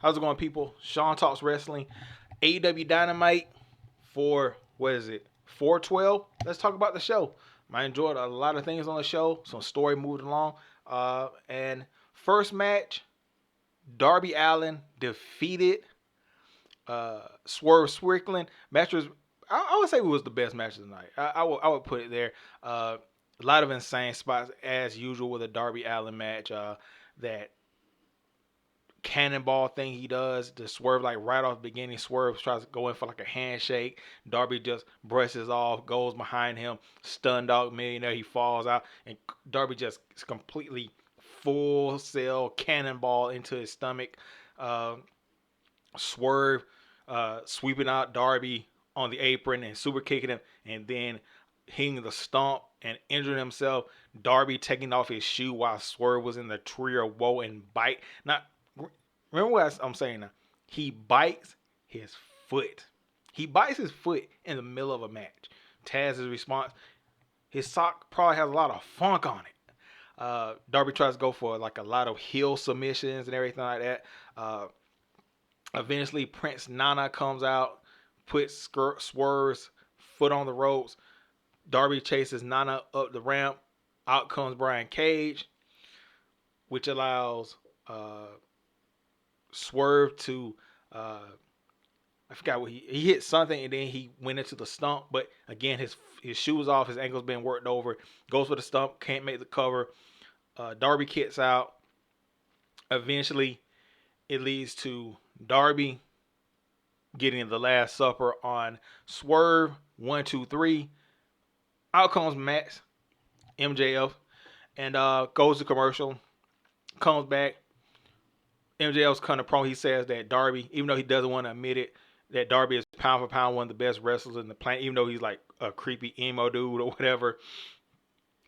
How's it going, people? Sean Talks Wrestling, AEW Dynamite for, what is it, 412? Let's talk about the show. I enjoyed a lot of things on the show. Some story moved along. And first match, Darby Allin defeated Swerve Strickland. Match was, I would say it was the best match of the night. I would put it there. A lot of insane spots as usual with a Darby Allin match. That cannonball thing he does to Swerve, like right off the beginning. Swerve tries to go in for like a handshake. Darby just brushes off, goes behind him, stun dog millionaire. He falls out, and Darby just completely full sail cannonball into his stomach. Uh, Swerve sweeping out Darby on the apron and super kicking him, and then hitting the stomp and injuring himself. Darby taking off his shoe while Swerve was in the tree of woe and bite. Not remember what I'm saying now. He bites his foot. He bites his foot in the middle of a match. Taz's response: his sock probably has a lot of funk on it. Darby tries to go for like a lot of heel submissions and everything like that. Eventually, Prince Nana comes out, puts Swerve's foot on the ropes. Darby chases Nana up the ramp. Out comes Brian Cage, which allows Swerve to I forgot what he hit something, and then he went into the stump. But again, his shoes off, his ankle's been worked over. Goes for the stump, can't make the cover. Darby kicks out. Eventually, it leads to Darby getting the Last Supper on Swerve. 1, 2, 3. Out comes Max, MJF, and goes to commercial. Comes back. MJF's kind of promo. He says that Darby, even though he doesn't want to admit it, that Darby is pound for pound one of the best wrestlers in the planet, even though he's like a creepy emo dude or whatever.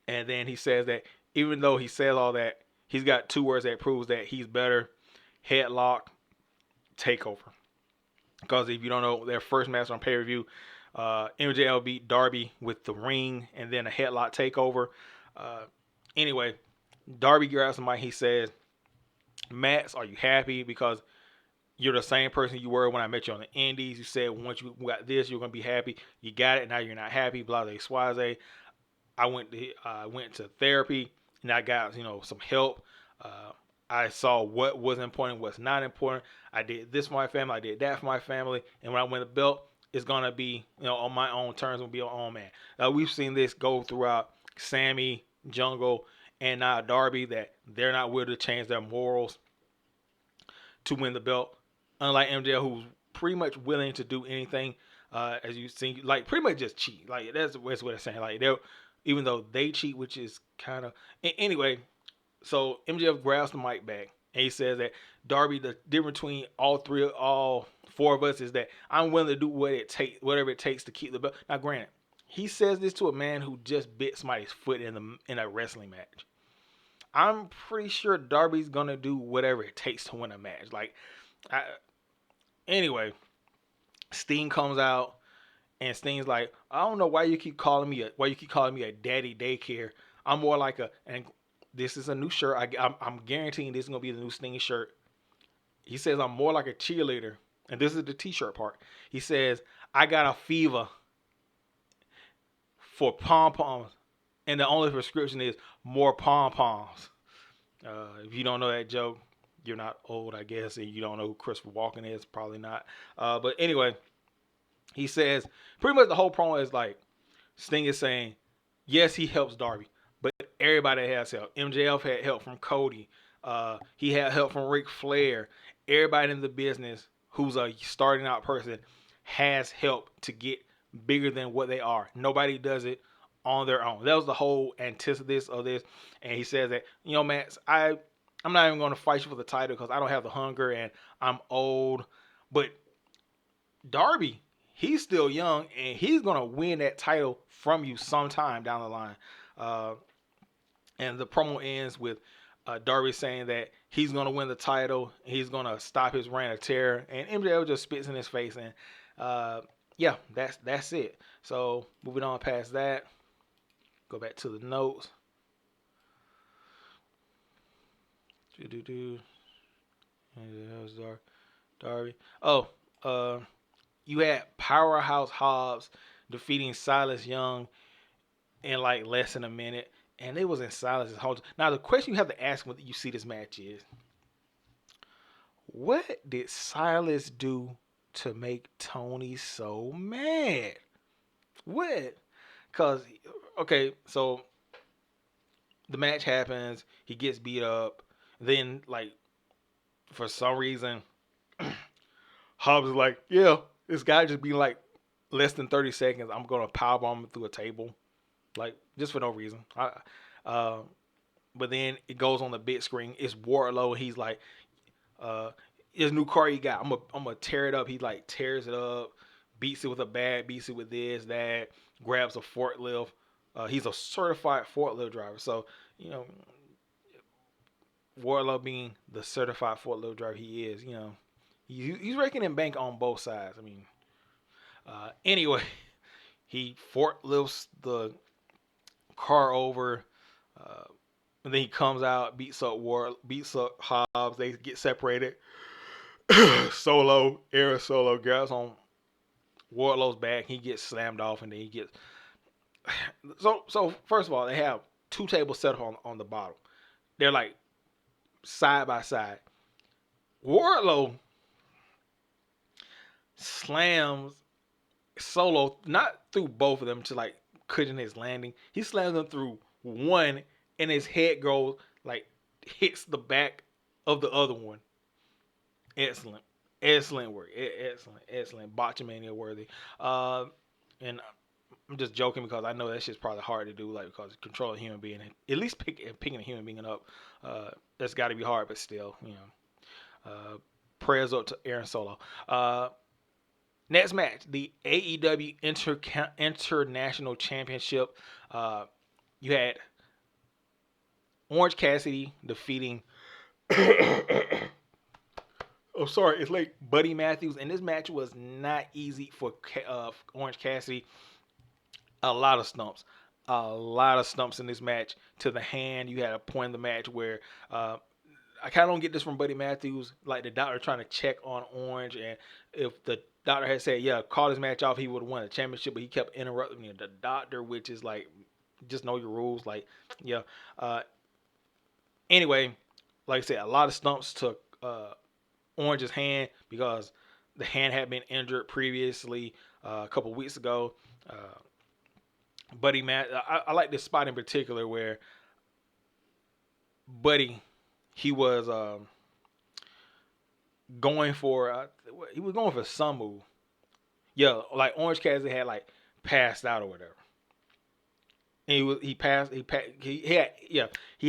And then he says that even though he says all that, he's got two words that proves that he's better: headlock, takeover. Because if you don't know, their first match on pay-per-view, MJF beat Darby with the ring and then a headlock takeover. Anyway, Darby grabs the mic. He says, Max, are you happy? Because you're the same person you were when I met you on the Indies. You said once you got this, you're gonna be happy. You got it. Now you're not happy. Blah blah swaze. I went to therapy and I got some help. I saw what was important, what's not important. I did this for my family. I did that for my family. And when I win the belt, it's gonna be on my own terms. Gonna be on my own man. We've seen this go throughout Sammy, Jungle, and now Darby, that they're not willing to change their morals to win the belt. Unlike MJF, who's pretty much willing to do anything, as you see, like pretty much just cheat. Like that's what they're saying. Like they, even though they cheat, which is kind of anyway. So MJF grabs the mic back and he says that Darby, the difference between all four of us is that I'm willing to do whatever it takes to keep the belt. Now, granted, he says this to a man who just bit somebody's foot in a wrestling match. I'm pretty sure Darby's gonna do whatever it takes to win a match. Anyway, Sting comes out and Sting's like, I don't know why you keep calling me a daddy daycare. I'm more like and this is a new shirt. I'm guaranteeing this is gonna be the new Sting shirt. He says I'm more like a cheerleader, and this is the t-shirt part. He says I got a fever for pom poms, and the only prescription is more pom poms. If you don't know that joke, you're not old, I guess, and you don't know who Christopher Walken is, probably not. But anyway, he says pretty much the whole promo is like Sting is saying, yes, he helps Darby, but everybody has help. MJF had help from Cody. He had help from Ric Flair. Everybody in the business who's a starting out person has help to get bigger than what they are. Nobody does it on their own. That was the whole antithesis of this. And he says that, Max, I'm not even going to fight you for the title because I don't have the hunger and I'm old. But Darby, he's still young and he's going to win that title from you sometime down the line. And the promo ends with Darby saying that he's going to win the title. He's going to stop his reign of terror. And MJF just spits in his face. And yeah, that's it. So moving on past that, go back to the notes. Darby. Oh, uh, you had Powerhouse Hobbs defeating Silas Young in like less than a minute, and it was in Silas's whole. Now the question you have to ask when you see this match is, what did Silas do to make Tony so mad? What? Cause okay, so the match happens, he gets beat up, then like for some reason Hobbs is like, yeah, this guy just be like less than 30 seconds, I'm gonna powerbomb him through a table, like just for no reason. Uh, but then it goes on the big screen. It's Wardlow. He's like, uh, his new car he got. I'm gonna tear it up. He like tears it up, beats it with a bat, beats it with this, that, grabs a forklift. He's a certified forklift driver. So, you know, Wardlow being the certified forklift driver he is, he's raking in bank on both sides. I mean, anyway, he forklifts the car over. Uh, and then he comes out, beats up Hobbs. They get separated. Aaron Solo grabs on Wardlow's back. He gets slammed off, and then he gets so. First of all, they have two tables set up on the bottom. They're like side by side. Wardlow slams Solo not through both of them to like cushion his landing. He slams them through one, and his head goes like hits the back of the other one. Excellent, excellent work, excellent. Botchamania worthy. And I'm just joking because I know that shit's probably hard to do, like because controlling a human being, at least picking a human being up, that's got to be hard. But still, prayers up to Aaron Solo. Next match, the AEW International Championship. You had Orange Cassidy defeating. Oh, sorry, it's like Buddy Matthews, and this match was not easy for Orange Cassidy. A lot of stumps in this match to the hand. You had a point in the match where I kind of don't get this from Buddy Matthews, like the doctor trying to check on Orange, and if the doctor had said, "Yeah, call this match off," he would have won the championship, but he kept interrupting the doctor, which is like, just know your rules, like, yeah. Uh, anyway, like I said, a lot of stumps took Orange's hand because the hand had been injured previously a couple of weeks ago. Uh, Buddy Matt, I like this spot in particular where Buddy, he was going for some move. Yeah, like Orange Cassidy had like passed out or whatever. And he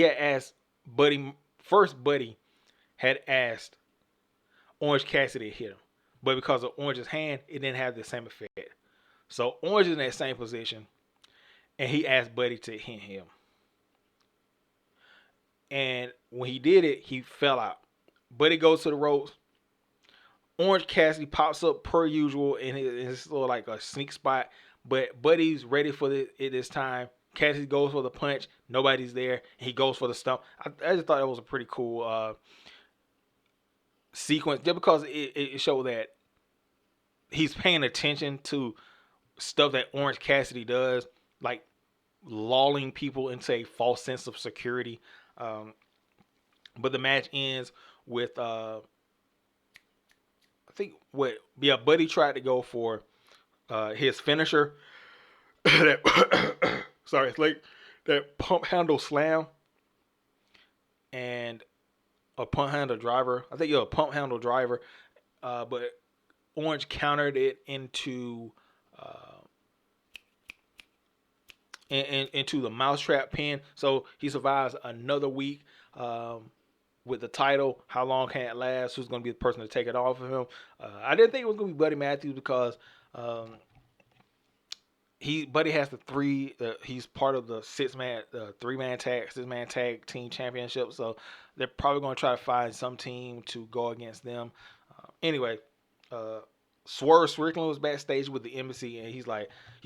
had asked Buddy first. Buddy had asked Orange Cassidy to hit him, but because of Orange's hand, it didn't have the same effect. So Orange is in that same position, and he asked Buddy to hit him. And when he did it, he fell out. Buddy goes to the ropes. Orange Cassidy pops up per usual in his little like a sneak spot, but Buddy's ready for it this time. Cassidy goes for the punch. Nobody's there. He goes for the stump. I just thought it was a pretty cool sequence, just because it showed that he's paying attention to stuff that Orange Cassidy does, like lulling people into a false sense of security. But the match ends with I think Buddy tried to go for his finisher. Sorry, it's like that pump handle slam and a pump handle driver. I think you're a pump handle driver, but Orange countered it into into the mousetrap pin, so he survives another week. With the title, how long can it last? Who's going to be the person to take it off of him? I didn't think it was going to be Buddy Matthews because Buddy has the three. He's part of the six man tag team championship. So they're probably going to try to find some team to go against them. Anyway, Swerve Strickland was backstage with the embassy, and he's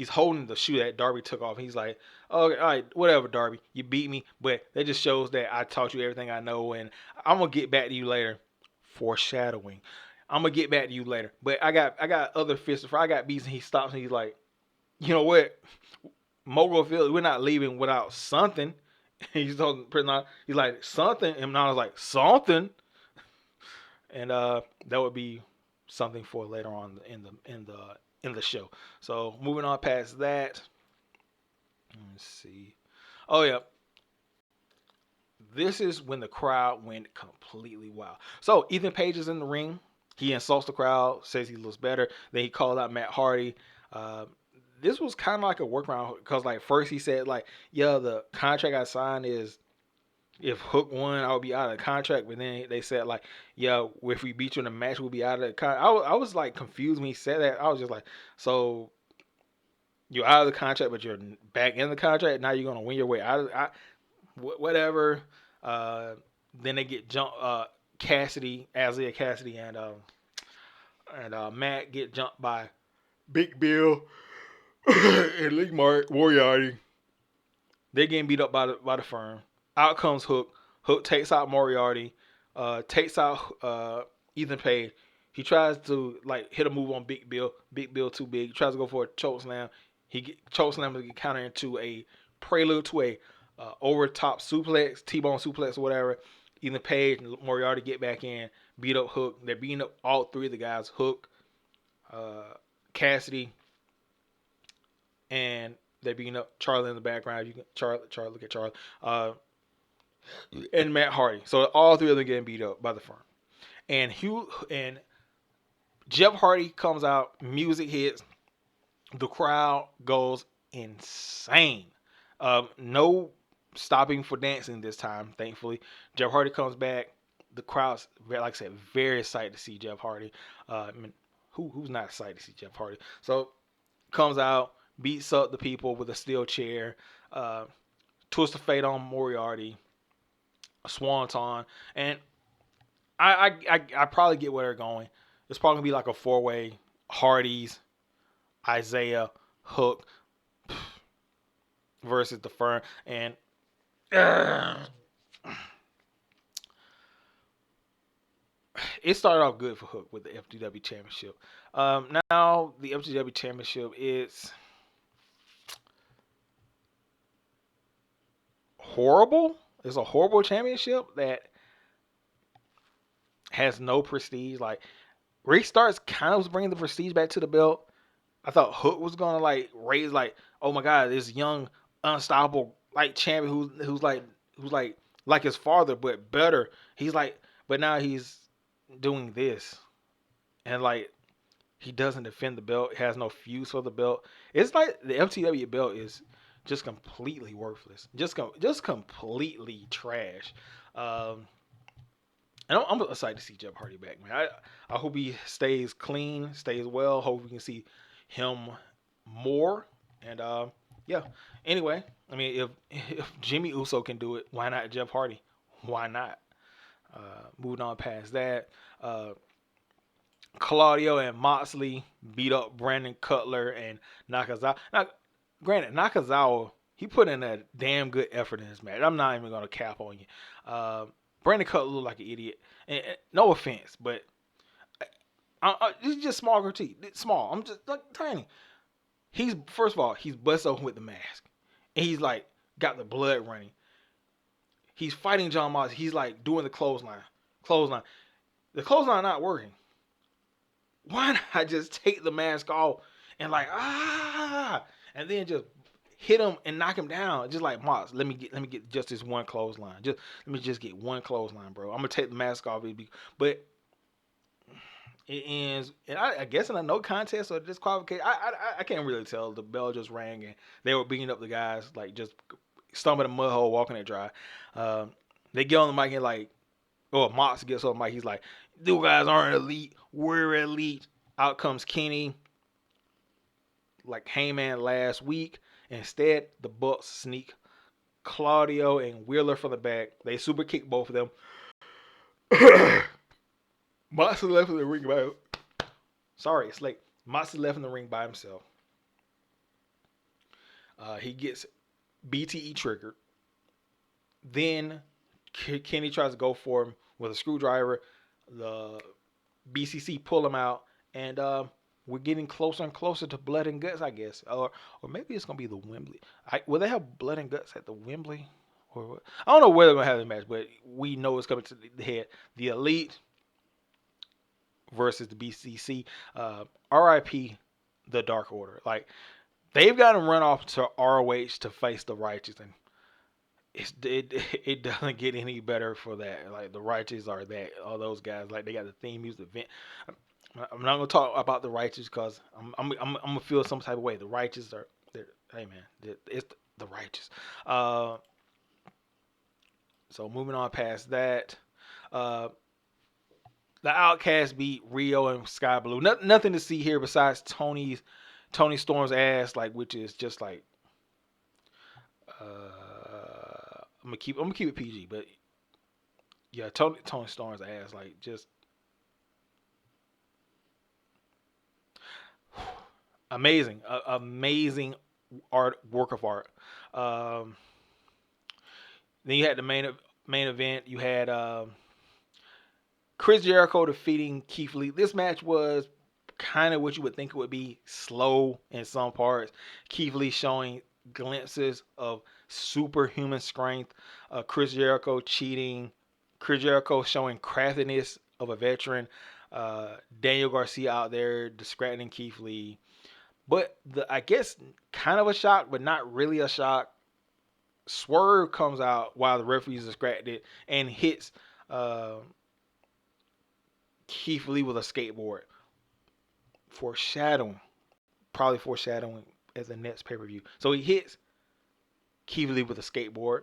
holding the shoe that Darby took off. He's like, "Okay, all right, whatever, Darby, you beat me, but that just shows that I taught you everything I know, and I'm gonna get back to you later." Foreshadowing. I'm gonna get back to you later. But I got other fish to fry. I got beats, and he stops and he's like, you know what? Mogul Field, we're not leaving without something. He's talking pretty loud. He's like something, and I was like something, and that would be something for later on in the show. So moving on past that, let's see. Oh yeah, this is when the crowd went completely wild. So Ethan Page is in the ring. He insults the crowd, says he looks better. Then he called out Matt Hardy. Uh, this was kind of like a workaround because, like, first he said, like, yeah, the contract I signed is if Hook won, I would be out of the contract. But then they said, like, yeah, if we beat you in a match, we'll be out of the contract. I was like confused when he said that. I was just like, so you're out of the contract, but you're back in the contract. Now you're gonna win your way out of it. Whatever. Uh, then they get jumped. Cassidy, Isaiah Cassidy, and Matt get jumped by Big Bill and Lee Moriarty. They're getting beat up by the firm. Out comes Hook. Hook takes out Moriarty. Takes out Ethan Page. He tries to like hit a move on Big Bill. Big Bill too big. He tries to go for a choke slam. Choke slam to get counter into a prelude to a over top suplex, T-bone suplex or whatever. Ethan Page and Moriarty get back in, beat up Hook. They're beating up all three of the guys. Hook, Cassidy, and they're beating up Charlie in the background. You can Charlie, look at Charlie, and Matt Hardy. So all three of them getting beat up by the firm. And Jeff Hardy comes out. Music hits. The crowd goes insane. No stopping for dancing this time, thankfully. Jeff Hardy comes back. The crowd's, like I said, very excited to see Jeff Hardy. I mean, who's not excited to see Jeff Hardy? So comes out, beats up the people with a steel chair, twist of fate on Moriarty, a swanton, and I probably get where they're going. It's probably gonna be like a 4-way: Hardy's, Isaiah, Hook versus the Firm, and it started off good for Hook with the FTW Championship. Now the FTW Championship is horrible. It's a horrible championship that has no prestige. Like Rick Starks kind of was bringing the prestige back to the belt. I thought Hook was gonna like raise like, oh my god, this young unstoppable like champion who's like his father but better. He's like, but now he's doing this and like he doesn't defend the belt. Has no fuse for the belt. It's like the FTW belt is just completely worthless. Just completely trash. And I'm excited to see Jeff Hardy back, man. I hope he stays clean, stays well. Hope we can see him more. And yeah. Anyway, I mean, if Jimmy Uso can do it, why not Jeff Hardy? Why not? Moving on past that, Claudio and Moxley beat up Brandon Cutler and Nakazawa. Now, granted, Nakazawa, he put in a damn good effort in this match. I'm not even gonna cap on you. Brandon Cutler looked like an idiot. And no offense, but this is just small critique. It's small. I'm just like tiny. He's first of all, he's busted open with the mask, and he's like got the blood running. He's fighting John Moss. He's like doing the clothesline. The clothesline not working. Why not just take the mask off and like and then just hit him and knock him down, just like Moss. Let me get just this one clothesline. Just let me just get one clothesline, bro. I'm gonna take the mask off, but it ends, and I guess in a no contest or disqualification. I can't really tell. The bell just rang and they were beating up the guys, like just stomping a mud hole, walking it dry. They get on the mic and like, Mox gets on the mic. He's like, "You guys aren't elite. We're elite." Out comes Kenny, like Heyman last week. Instead, the Bucks sneak Claudio and Wheeler from the back. They super kick both of them. Moxley left in the ring by. Sorry, it's late. Moxley left in the ring by himself. He gets BTE triggered. Then Kenny tries to go for him with a screwdriver. The BCC pull them out, and we're getting closer and closer to blood and guts, I guess, or maybe it's gonna be the Wembley. Will they have blood and guts at the Wembley, or what? I don't know where they're gonna have the match, but we know it's coming to the head. The Elite versus the BCC. RIP the Dark Order. Like they've got to run off to ROH to face the Righteous, and it doesn't get any better for that. Like the Righteous are that all those guys. Like they got the theme music event. I'm not gonna talk about the Righteous because I'm gonna feel some type of way. The Righteous are, hey man, it's the Righteous. So moving on past that, the Outcast beat Rio and Sky Blue. Nothing to see here besides Tony Storm's ass, like which is just like I'm gonna keep it PG, but yeah, Tony Storm's ass, like just amazing, amazing work of art. Um, then you had the main event. You had Chris Jericho defeating Keith Lee. This match was kind of what you would think it would be, slow in some parts. Keith Lee showing glimpses of superhuman strength. Chris Jericho cheating. Chris Jericho showing craftiness of a veteran. Daniel Garcia out there discrediting Keith Lee. But I guess kind of a shock, but not really a shock. Swerve comes out while the referee's distracted and hits Keith Lee with a skateboard. Probably foreshadowing as the next pay-per-view. So he hits Keith Lee with a skateboard,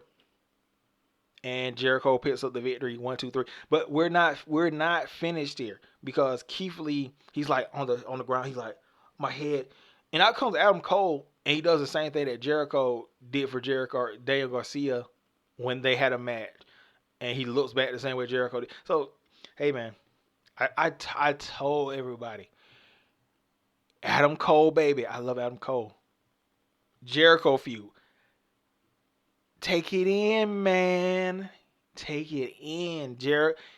and Jericho picks up the victory. 1, 2, 3. But we're not finished here because Keith Lee, he's like on the ground. He's like, my head. And out comes Adam Cole, and he does the same thing that Jericho did for Daniel Garcia when they had a match, and he looks back the same way Jericho did. So, hey man, I told everybody, Adam Cole, baby, I love Adam Cole. Jericho feud, take it in, man. Take it in.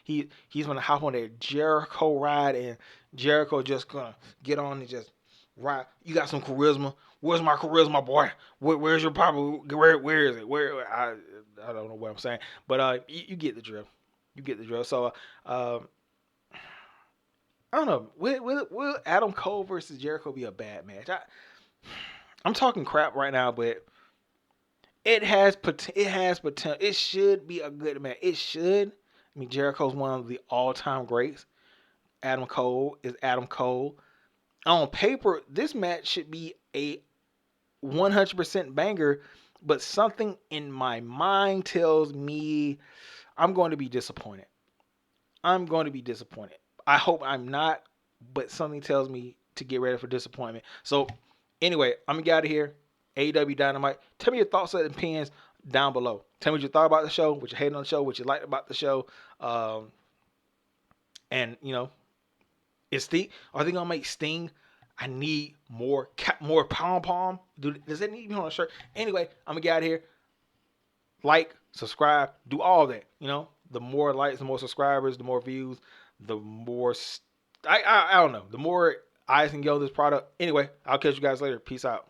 He's gonna hop on that Jericho ride, and Jericho just gonna get on and just ride. You got some charisma. Where's my charisma, boy? Where's your papa? Where is it? I don't know what I'm saying, but you get the drill. You get the drill. So I don't know. Will Adam Cole versus Jericho be a bad match? I'm talking crap right now, but it has potential. It should be a good match. It should. I mean, Jericho's one of the all-time greats. Adam Cole is Adam Cole. On paper, this match should be a 100% banger, but something in my mind tells me I'm going to be disappointed. I hope I'm not, but something tells me to get ready for disappointment. So, anyway, I'm going to get out of here. AEW Dynamite. Tell me your thoughts and opinions down below. Tell me what you thought about the show, what you hated on the show, what you liked about the show. And, are they going to make Sting? I need more pom pom. Does that need to be on a shirt? Anyway, I'm going to get out of here. Like, subscribe, do all that. The more likes, the more subscribers, the more views, the more I don't know, the more eyes can go on this product. Anyway, I'll catch you guys later. Peace out.